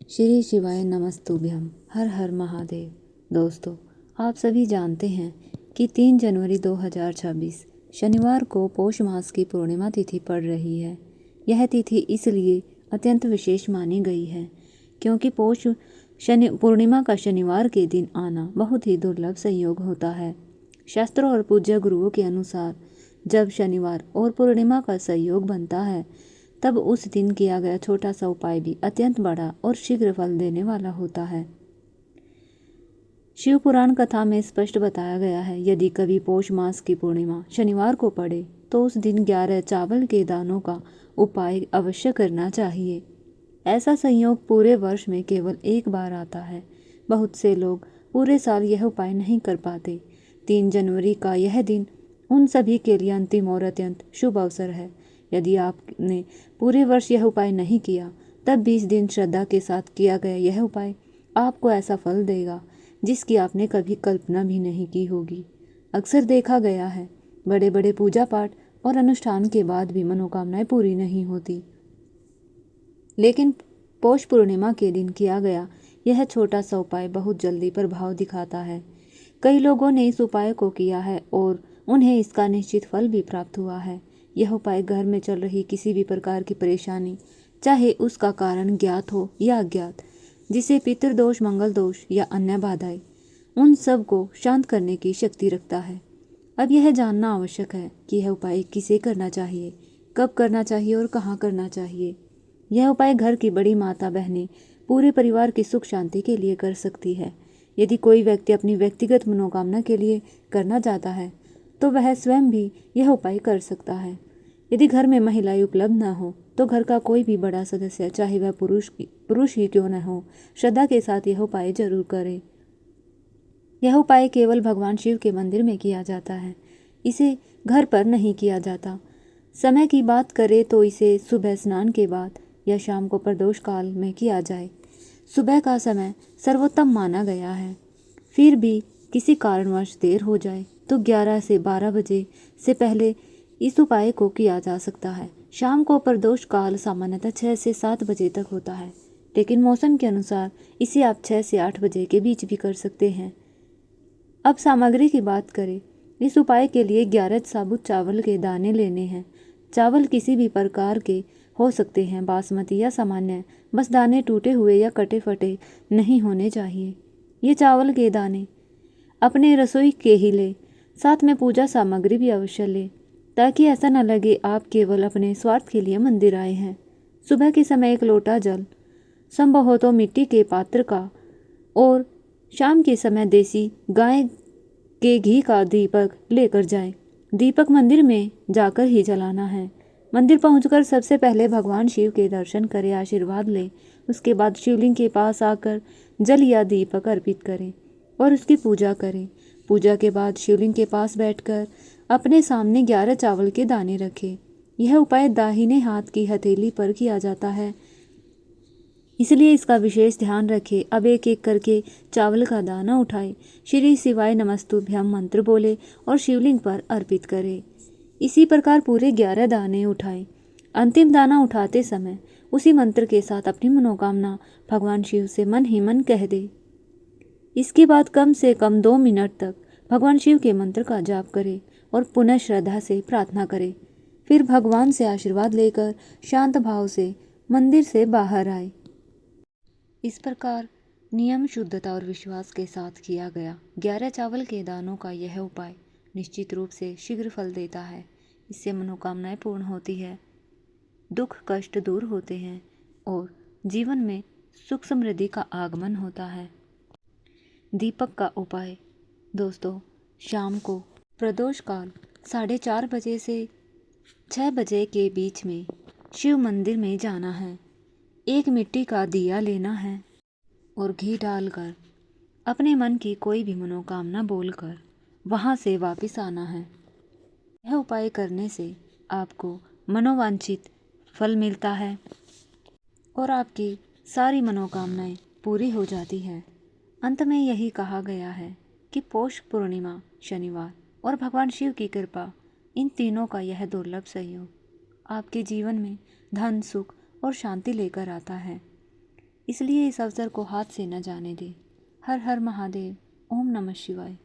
श्री शिवाय नमस्तुभ्यम। हर हर महादेव। दोस्तों, आप सभी जानते हैं कि 3 जनवरी 2026 शनिवार को पौष मास की पूर्णिमा तिथि पड़ रही है। यह तिथि इसलिए अत्यंत विशेष मानी गई है क्योंकि पौष पूर्णिमा का शनिवार के दिन आना बहुत ही दुर्लभ संयोग होता है। शास्त्रों और पूज्य गुरुओं के अनुसार जब शनिवार और पूर्णिमा का संयोग बनता है तब उस दिन किया गया छोटा सा उपाय भी अत्यंत बड़ा और शीघ्र फल देने वाला होता है। शिव पुराण कथा में स्पष्ट बताया गया है, यदि कभी पौष मास की पूर्णिमा शनिवार को पड़े तो उस दिन 11 चावल के दानों का उपाय अवश्य करना चाहिए। ऐसा संयोग पूरे वर्ष में केवल एक बार आता है। बहुत से लोग पूरे साल यह उपाय नहीं कर पाते। 3 जनवरी का यह दिन उन सभी के लिए अंतिम और अत्यंत शुभ अवसर है। यदि आपने पूरे वर्ष यह उपाय नहीं किया तब भी इस दिन श्रद्धा के साथ किया गया यह उपाय आपको ऐसा फल देगा जिसकी आपने कभी कल्पना भी नहीं की होगी। अक्सर देखा गया है, बड़े बड़े पूजा पाठ और अनुष्ठान के बाद भी मनोकामनाएं पूरी नहीं होती, लेकिन पौष पूर्णिमा के दिन किया गया यह छोटा सा उपाय बहुत जल्दी प्रभाव दिखाता है। कई लोगों ने इस उपाय को किया है और उन्हें इसका निश्चित फल भी प्राप्त हुआ है। यह उपाय घर में चल रही किसी भी प्रकार की परेशानी, चाहे उसका कारण ज्ञात हो या अज्ञात, जिसे पितृदोष, मंगल दोष या अन्य बाधाएं, उन सब को शांत करने की शक्ति रखता है। अब यह जानना आवश्यक है कि यह उपाय किसे करना चाहिए, कब करना चाहिए और कहाँ करना चाहिए। यह उपाय घर की बड़ी माता बहनें पूरे परिवार की सुख शांति के लिए कर सकती है। यदि कोई व्यक्ति अपनी व्यक्तिगत मनोकामना के लिए करना चाहता है तो वह स्वयं भी यह उपाय कर सकता है। यदि घर में महिलाएं उपलब्ध न हो तो घर का कोई भी बड़ा सदस्य, चाहे वह पुरुष ही क्यों न हो, श्रद्धा के साथ यह उपाय जरूर करे। यह उपाय केवल भगवान शिव के मंदिर में किया जाता है, इसे घर पर नहीं किया जाता। समय की बात करें तो इसे सुबह स्नान के बाद या शाम को प्रदोष काल में किया जाए। सुबह का समय सर्वोत्तम माना गया है। फिर भी किसी कारणवश देर हो जाए तो 11 से 12 बजे से पहले इस उपाय को किया जा सकता है। शाम को प्रदोष काल सामान्यतः 6 से 7 बजे तक होता है, लेकिन मौसम के अनुसार इसे आप 6 से 8 बजे के बीच भी कर सकते हैं। अब सामग्री की बात करें। इस उपाय के लिए 11 साबुत चावल के दाने लेने हैं। चावल किसी भी प्रकार के हो सकते हैं, बासमती या सामान्य, बस दाने टूटे हुए या कटे फटे नहीं होने चाहिए। ये चावल के दाने अपने रसोई के ही ले, साथ में पूजा सामग्री भी अवश्य ले, ताकि ऐसा न लगे आप केवल अपने स्वार्थ के लिए मंदिर आए हैं। सुबह के समय 1 लोटा जल, संभव हो तो मिट्टी के पात्र का, और शाम के समय देसी गाय के घी का दीपक लेकर जाएं। दीपक मंदिर में जाकर ही जलाना है। मंदिर पहुंचकर सबसे पहले भगवान शिव के दर्शन करें, आशीर्वाद लें। उसके बाद शिवलिंग के पास आकर जल या दीपक अर्पित करें और उसकी पूजा करें। पूजा के बाद शिवलिंग के पास बैठकर अपने सामने 11 चावल के दाने रखें। यह उपाय दाहिने हाथ की हथेली पर किया जाता है, इसलिए इसका विशेष ध्यान रखें। अब एक एक करके चावल का दाना उठाए, श्री शिवाय नमस्तुभ्यम मंत्र बोले और शिवलिंग पर अर्पित करें। इसी प्रकार पूरे 11 दाने उठाए। अंतिम दाना उठाते समय उसी मंत्र के साथ अपनी मनोकामना भगवान शिव से मन ही मन कह दे। इसके बाद कम से कम 2 मिनट तक भगवान शिव के मंत्र का जाप करें और पुनः श्रद्धा से प्रार्थना करें। फिर भगवान से आशीर्वाद लेकर शांत भाव से मंदिर से बाहर आए। इस प्रकार नियम, शुद्धता और विश्वास के साथ किया गया 11 चावल के दानों का यह उपाय निश्चित रूप से शीघ्र फल देता है। इससे मनोकामनाएं पूर्ण होती है, दुख कष्ट दूर होते हैं और जीवन में सुख समृद्धि का आगमन होता है। दीपक का उपाय। दोस्तों, शाम को प्रदोष काल 4:30 बजे से 6 बजे के बीच में शिव मंदिर में जाना है। एक मिट्टी का दिया लेना है और घी डालकर अपने मन की कोई भी मनोकामना बोलकर वहां से वापस आना है। यह उपाय करने से आपको मनोवांछित फल मिलता है और आपकी सारी मनोकामनाएं पूरी हो जाती है। अंत में यही कहा गया है कि पौष पूर्णिमा, शनिवार और भगवान शिव की कृपा, इन तीनों का यह दुर्लभ संयोग आपके जीवन में धन, सुख और शांति लेकर आता है। इसलिए इस अवसर को हाथ से न जाने दें। हर हर महादेव। ओम नमः शिवाय।